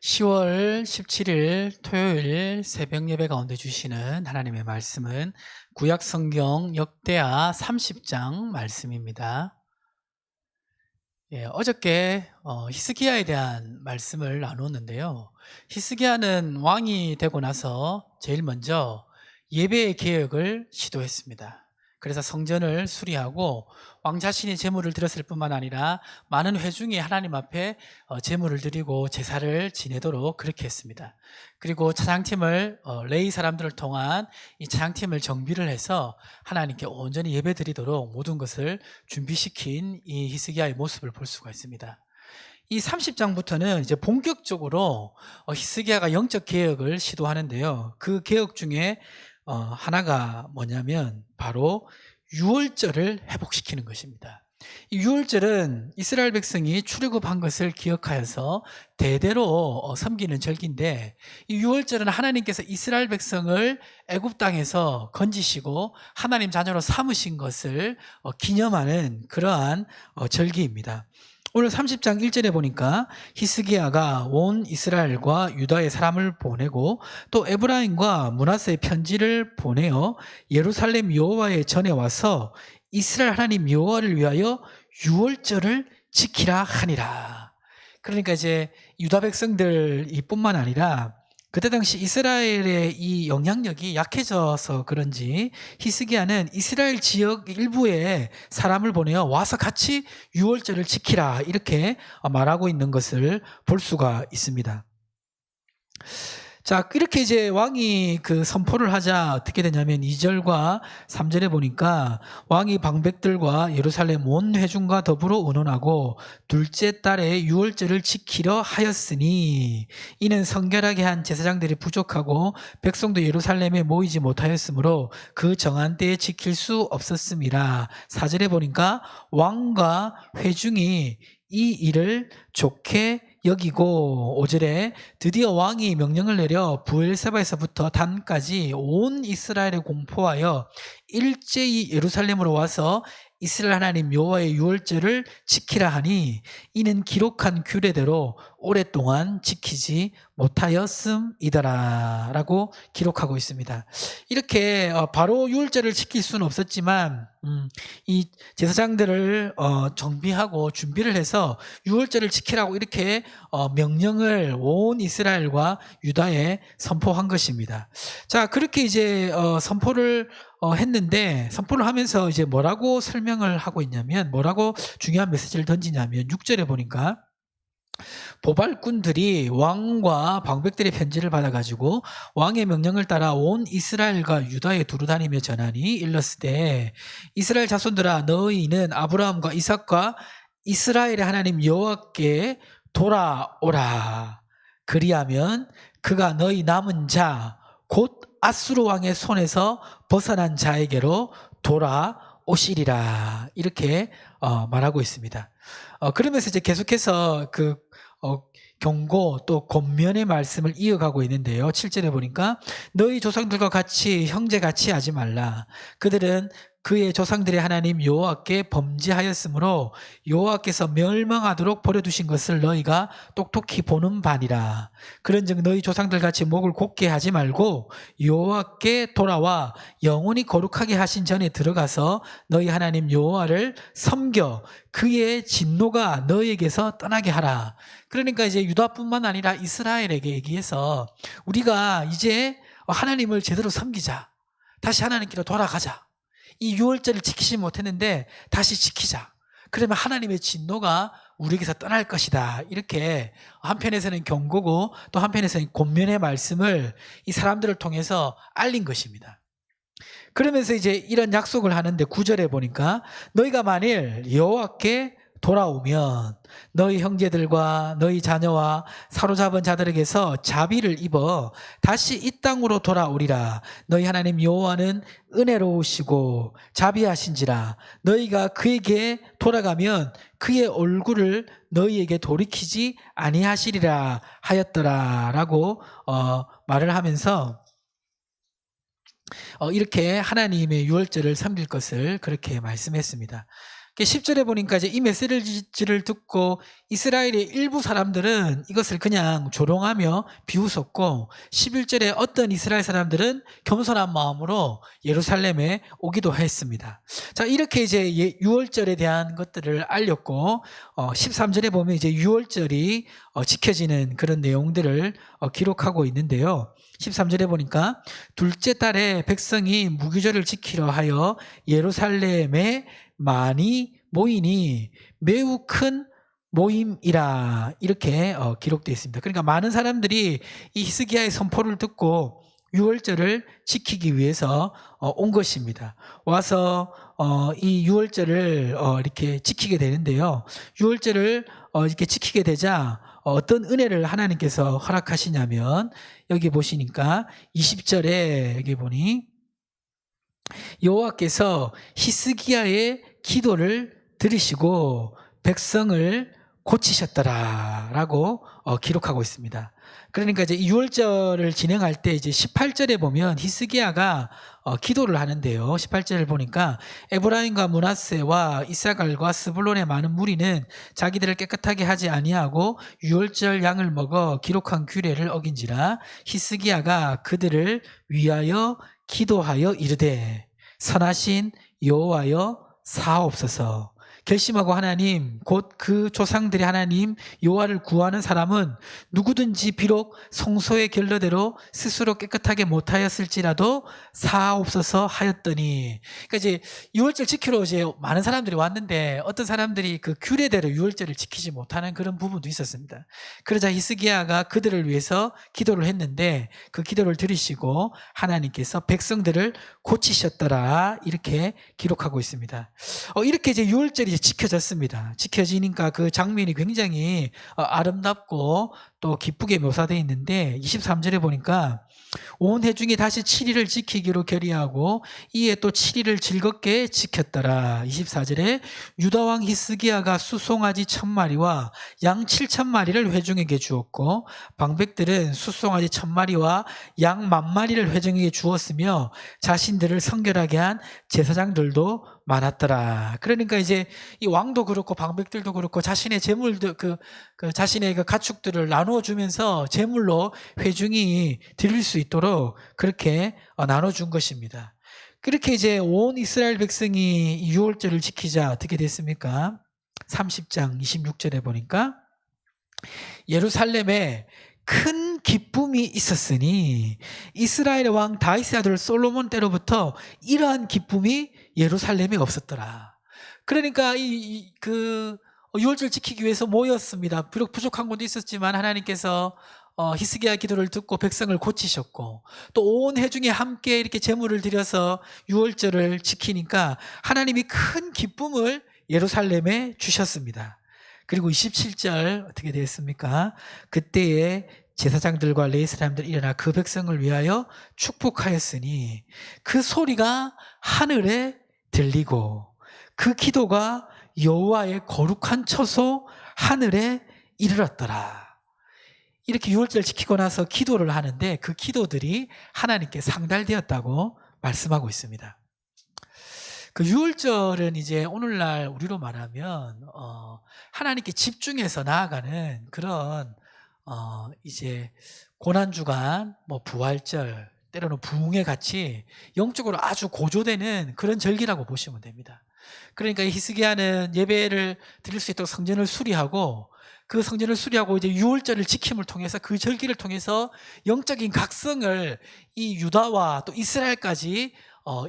10월 17일 토요일 새벽 예배 가운데 주시는 하나님의 말씀은 구약 성경 역대하 30장 말씀입니다. 어저께 히스기야에 대한 말씀을 나누었는데요. 히스기야는 왕이 되고 나서 제일 먼저 예배의 개혁을 시도했습니다. 그래서 성전을 수리하고 왕 자신이 제물을 드렸을 뿐만 아니라 많은 회중이 하나님 앞에 제물을 드리고 제사를 지내도록 그렇게 했습니다. 그리고 찬양팀을 레위 사람들을 통한 이 찬양팀을 정비를 해서 하나님께 온전히 예배드리도록 모든 것을 준비시킨 이 히스기야의 모습을 볼 수가 있습니다. 이 30장부터는 이제 본격적으로 히스기야가 영적 개혁을 시도하는데요. 그 개혁 중에 하나가 뭐냐면 바로 유월절을 회복시키는 것입니다. 이 유월절은 이스라엘 백성이 출애굽한 것을 기억하여서 대대로 섬기는 절기인데, 이 유월절은 하나님께서 이스라엘 백성을 애굽 땅에서 건지시고 하나님 자녀로 삼으신 것을 기념하는 그러한 절기입니다. 오늘 30장 1절에 보니까 히스기야가 온 이스라엘과 유다의 사람을 보내고 또 에브라임과 므낫세의 편지를 보내어 예루살렘 여호와의 전에 와서 이스라엘 하나님 여호와를 위하여 유월절을 지키라 하니라. 그러니까 이제 유다 백성들이 뿐만 아니라 그때 당시 이스라엘의 이 영향력이 약해져서 그런지 히스기야는 이스라엘 지역 일부에 사람을 보내어 와서 같이 유월절을 지키라 이렇게 말하고 있는 것을 볼 수가 있습니다. 자, 이렇게 이제 왕이 그 선포를 하자 어떻게 되냐면 2절과 3절에 보니까 왕이 방백들과 예루살렘 온 회중과 더불어 의논하고 둘째 달에 유월절을 지키려 하였으니 이는 성결하게 한 제사장들이 부족하고 백성도 예루살렘에 모이지 못하였으므로 그 정한 때에 지킬 수 없었습니다. 4절에 보니까 왕과 회중이 이 일을 좋게 여기고 5절에 드디어 왕이 명령을 내려 부엘세바에서부터 단까지 온 이스라엘에 공포하여 일제히 예루살렘으로 와서 이스라엘 하나님 여호와의 유월절을 지키라 하니 이는 기록한 규례대로 오랫동안 지키지 못하였음이더라 라고 기록하고 있습니다. 이렇게 바로 유월절을 지킬 수는 없었지만 이 제사장들을 정비하고 준비를 해서 유월절을 지키라고 이렇게 명령을 온 이스라엘과 유다에 선포한 것입니다. 자, 그렇게 이제 선포를 했는데 선포를 하면서 이제 뭐라고 설명을 하고 있냐면, 뭐라고 중요한 메시지를 던지냐면 6절에 보니까 보발꾼들이 왕과 방백들의 편지를 받아가지고 왕의 명령을 따라 온 이스라엘과 유다에 두루다니며 전하니 일렀으되 이스라엘 자손들아 너희는 아브라함과 이삭과 이스라엘의 하나님 여호와께 돌아오라. 그리하면 그가 너희 남은 자 곧 아수르 왕의 손에서 벗어난 자에게로 돌아오시리라. 이렇게 말하고 있습니다. 그러면서 이제 계속해서 그 경고 또 권면의 말씀을 이어가고 있는데요. 7절에 보니까 너희 조상들과 같이 형제같이 하지 말라. 그들은 그의 조상들의 하나님 여호와께 범죄하였으므로 여호와께서 멸망하도록 버려두신 것을 너희가 똑똑히 보는 바니라. 그런즉 너희 조상들 같이 목을 곧게 하지 말고 여호와께 돌아와 영원히 거룩하게 하신 전에 들어가서 너희 하나님 여호와를 섬겨 그의 진노가 너희에게서 떠나게 하라. 그러니까 이제 유다뿐만 아니라 이스라엘에게 얘기해서 우리가 이제 하나님을 제대로 섬기자. 다시 하나님께로 돌아가자. 이 유월절을 지키지 못했는데 다시 지키자. 그러면 하나님의 진노가 우리에게서 떠날 것이다. 이렇게 한편에서는 경고고 또 한편에서는 권면의 말씀을 이 사람들을 통해서 알린 것입니다. 그러면서 이제 이런 약속을 하는데 9절에 보니까 너희가 만일 여호와께 돌아오면 너희 형제들과 너희 자녀와 사로잡은 자들에게서 자비를 입어 다시 이 땅으로 돌아오리라. 너희 하나님 여호와는 은혜로우시고 자비하신지라. 너희가 그에게 돌아가면 그의 얼굴을 너희에게 돌이키지 아니하시리라 하였더라 라고 말을 하면서 이렇게 하나님의 유월절을 섬길 것을 그렇게 말씀했습니다. 10절에 보니까 이제 이 메시지를 듣고 이스라엘의 일부 사람들은 이것을 그냥 조롱하며 비웃었고, 11절에 어떤 이스라엘 사람들은 겸손한 마음으로 예루살렘에 오기도 했습니다. 자, 이렇게 이제 유월절에 대한 것들을 알렸고, 13절에 보면 이제 유월절이 지켜지는 그런 내용들을 기록하고 있는데요. 13절에 보니까 둘째 달에 백성이 무교절을 지키려 하여 예루살렘에 많이 모이니 매우 큰 모임이라, 이렇게 기록되어 있습니다. 그러니까 많은 사람들이 이 히스기야의 선포를 듣고 유월절을 지키기 위해서 온 것입니다. 와서 이 유월절을 이렇게 지키게 되는데요. 유월절을 이렇게 지키게 되자 어떤 은혜를 하나님께서 허락하시냐면, 여기 보시니까 20절에 여기 보니 여호와께서 히스기야의 기도를 들으시고 백성을 고치셨더라라고 기록하고 있습니다. 그러니까 이제 6월절을 진행할 때 이제 18절에 보면 히스기야가 기도를 하는데요. 18절을 보니까 에브라임과 므낫세와 이사갈과 스불론의 많은 무리는 자기들을 깨끗하게 하지 아니하고 6월절 양을 먹어 기록한 규례를 어긴지라 히스기야가 그들을 위하여 기도하여 이르되 선하신 여호와여 사하옵소서. 결심하고 하나님 곧 그 조상들의 하나님 여호와를 구하는 사람은 누구든지 비록 성소의 결례대로 스스로 깨끗하게 못하였을지라도 사하옵소서 하였더니, 그러니까 이제 유월절 지키러 이제 많은 사람들이 왔는데 어떤 사람들이 그 규례대로 유월절을 지키지 못하는 그런 부분도 있었습니다. 그러자 히스기야가 그들을 위해서 기도를 했는데 그 기도를 들으시고 하나님께서 백성들을 고치셨더라, 이렇게 기록하고 있습니다. 이렇게 이제 유월절이 이제 지켜졌습니다. 지켜지니까 그 장면이 굉장히 아름답고 또 기쁘게 묘사되어 있는데, 23절에 보니까 온 회중이 다시 7일을 지키기로 결의하고 이에 또 7일을 즐겁게 지켰더라. 24절에 유다왕 히스기야가 수송아지 1000마리와 양 7000마리를 회중에게 주었고 방백들은 수송아지 1000마리와 양 10,000마리를 회중에게 주었으며 자신들을 성결하게 한 제사장들도 많았더라. 그러니까 이제 이 왕도 그렇고 방백들도 그렇고 자신의 재물들, 자신의 그 가축들을 나누어 주면서 재물로 회중이 드릴 수 있도록 그렇게 나눠 준 것입니다. 그렇게 이제 온 이스라엘 백성이 유월절을 지키자 어떻게 됐습니까? 30장 26절에 보니까 예루살렘에 큰 기쁨이 있었으니 이스라엘의 왕 다윗의 아들 솔로몬 때로부터 이러한 기쁨이 예루살렘에 없었더라. 그러니까 유월절 지키기 위해서 모였습니다. 비록 부족한 것도 있었지만 하나님께서 히스기야 기도를 듣고 백성을 고치셨고 또 온 회중이 함께 이렇게 제물을 드려서 유월절을 지키니까 하나님이 큰 기쁨을 예루살렘에 주셨습니다. 그리고 27절 어떻게 되었습니까? 그때에 제사장들과 레위 사람들이 일어나 그 백성을 위하여 축복하였으니 그 소리가 하늘에 들리고 그 기도가 여호와의 거룩한 처소 하늘에 이르렀더라. 이렇게 유월절 지키고 나서 기도를 하는데 그 기도들이 하나님께 상달되었다고 말씀하고 있습니다. 그 유월절은 이제 오늘날 우리로 말하면 하나님께 집중해서 나아가는 그런 이제 고난주간, 뭐 부활절, 때로는 부흥회 같이 영적으로 아주 고조되는 그런 절기라고 보시면 됩니다. 그러니까 히스기야는 예배를 드릴 수 있도록 성전을 수리하고 그 성전을 수리하고 이제 유월절을 지킴을 통해서 그 절기를 통해서 영적인 각성을 이 유다와 또 이스라엘까지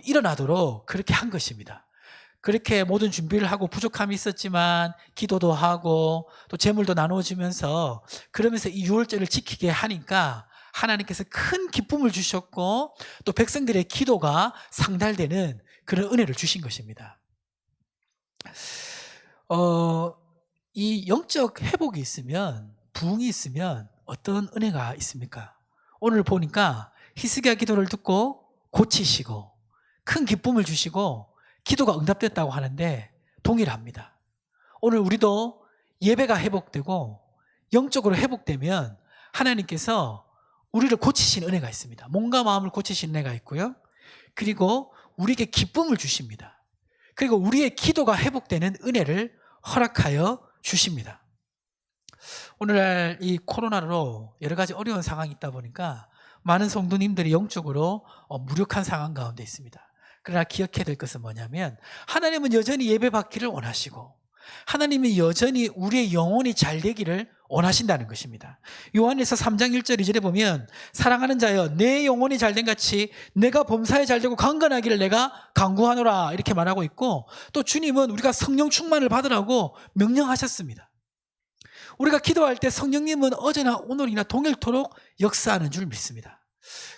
일어나도록 그렇게 한 것입니다. 그렇게 모든 준비를 하고 부족함이 있었지만 기도도 하고 또 제물도 나누어주면서 그러면서 이 유월절을 지키게 하니까 하나님께서 큰 기쁨을 주셨고 또 백성들의 기도가 상달되는 그런 은혜를 주신 것입니다. 이 영적 회복이 있으면, 부흥이 있으면 어떤 은혜가 있습니까? 오늘 보니까 히스기야 기도를 듣고 고치시고 큰 기쁨을 주시고 기도가 응답됐다고 하는데 동일합니다. 오늘 우리도 예배가 회복되고 영적으로 회복되면 하나님께서 우리를 고치신 은혜가 있습니다. 몸과 마음을 고치신 은혜가 있고요. 그리고 우리에게 기쁨을 주십니다. 그리고 우리의 기도가 회복되는 은혜를 허락하여 주십니다. 오늘날 이 코로나로 여러 가지 어려운 상황이 있다 보니까 많은 성도님들이 영적으로 무력한 상황 가운데 있습니다. 그러나 기억해야 될 것은 뭐냐면 하나님은 여전히 예배받기를 원하시고 하나님이 여전히 우리의 영혼이 잘 되기를 원하신다는 것입니다. 요한에서 3장 1절 2절에 보면 사랑하는 자여 내 영혼이 잘된 같이 내가 범사에 잘되고 강건하기를 내가 간구하노라 이렇게 말하고 있고, 또 주님은 우리가 성령 충만을 받으라고 명령하셨습니다. 우리가 기도할 때 성령님은 어제나 오늘이나 동일토록 역사하는 줄 믿습니다.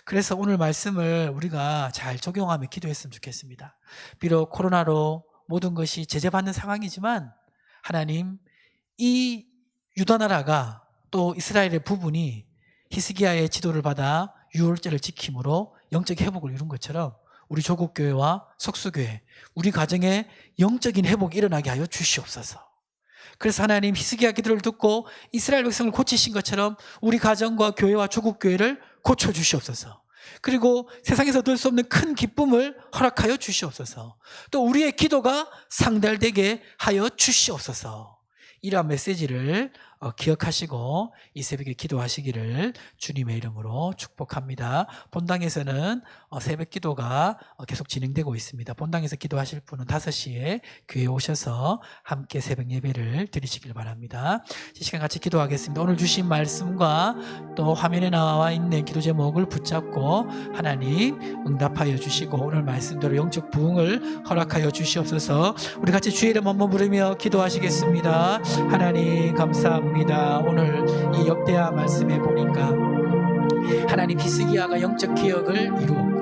그래서 오늘 말씀을 우리가 잘 적용하며 기도했으면 좋겠습니다. 비록 코로나로 모든 것이 제재받는 상황이지만 하나님, 이 유다 나라가 또 이스라엘의 부분이 히스기야의 지도를 받아 유월절을 지킴으로 영적 회복을 이룬 것처럼 우리 조국교회와 석수교회, 우리 가정에 영적인 회복이 일어나게 하여 주시옵소서. 그래서 하나님, 히스기야 기도를 듣고 이스라엘 백성을 고치신 것처럼 우리 가정과 교회와 조국교회를 고쳐주시옵소서. 그리고 세상에서 얻을 수 없는 큰 기쁨을 허락하여 주시옵소서. 또 우리의 기도가 상달되게 하여 주시옵소서. 이러한 메시지를 기억하시고 이 새벽에 기도하시기를 주님의 이름으로 축복합니다. 본당에서는 새벽 기도가 계속 진행되고 있습니다. 본당에서 기도하실 분은 5시에 교회에 오셔서 함께 새벽 예배를 드리시길 바랍니다. 이 시간 같이 기도하겠습니다. 오늘 주신 말씀과 또 화면에 나와 있는 기도 제목을 붙잡고 하나님 응답하여 주시고 오늘 말씀대로 영적 부흥을 허락하여 주시옵소서. 우리 같이 주의 이름 한번 부르며 기도하시겠습니다. 하나님 감사합니다. 오늘 이 역대하 말씀에 보니까 하나님, 히스기야가 영적 개혁을 이루었고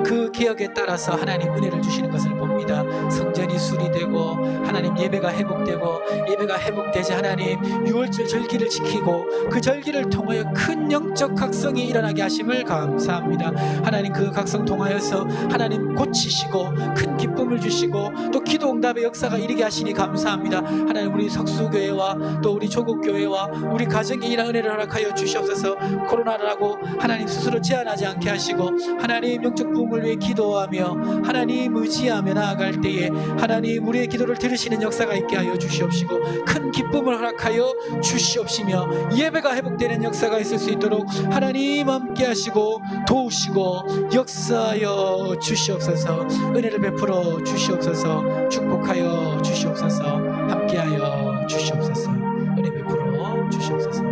그 개혁에 따라서 하나님 은혜를 주시는 것을 봅니다. 성전이 수리되고 하나님 예배가 회복되고, 예배가 회복되자 하나님 유월절 절기를 지키고 그 절기를 통하여 큰 영적 각성이 일어나게 하심을 감사합니다. 하나님, 그 각성 통하여서 하나님 고치시고 큰 기쁨을 주시고 또 기도 응답의 역사가 이르게 하시니 감사합니다. 하나님, 우리 석수교회와 또 우리 조국교회와 우리 가정에 이러한 은혜를 허락하여 주시옵소서. 코로나라고 하나님 스스로 제한하지 않게 하시고 하나님 영적 부흥을 위해 기도하며 하나님 의지하며 나아갈 때에 하나님 우리의 기도를 들으시는 역사가 있게 하여 주시옵시고 큰 기쁨을 허락하여 주시옵시며 예배가 회복되는 역사가 있을 수 있도록 하나님 함께 하시고 도우시고 역사하여 주시옵소서. 은혜를 베풀어 주시옵소서. 축복하여 주시옵소서. 함께하여 주시옵소서. 은혜 베풀어 주시옵소서.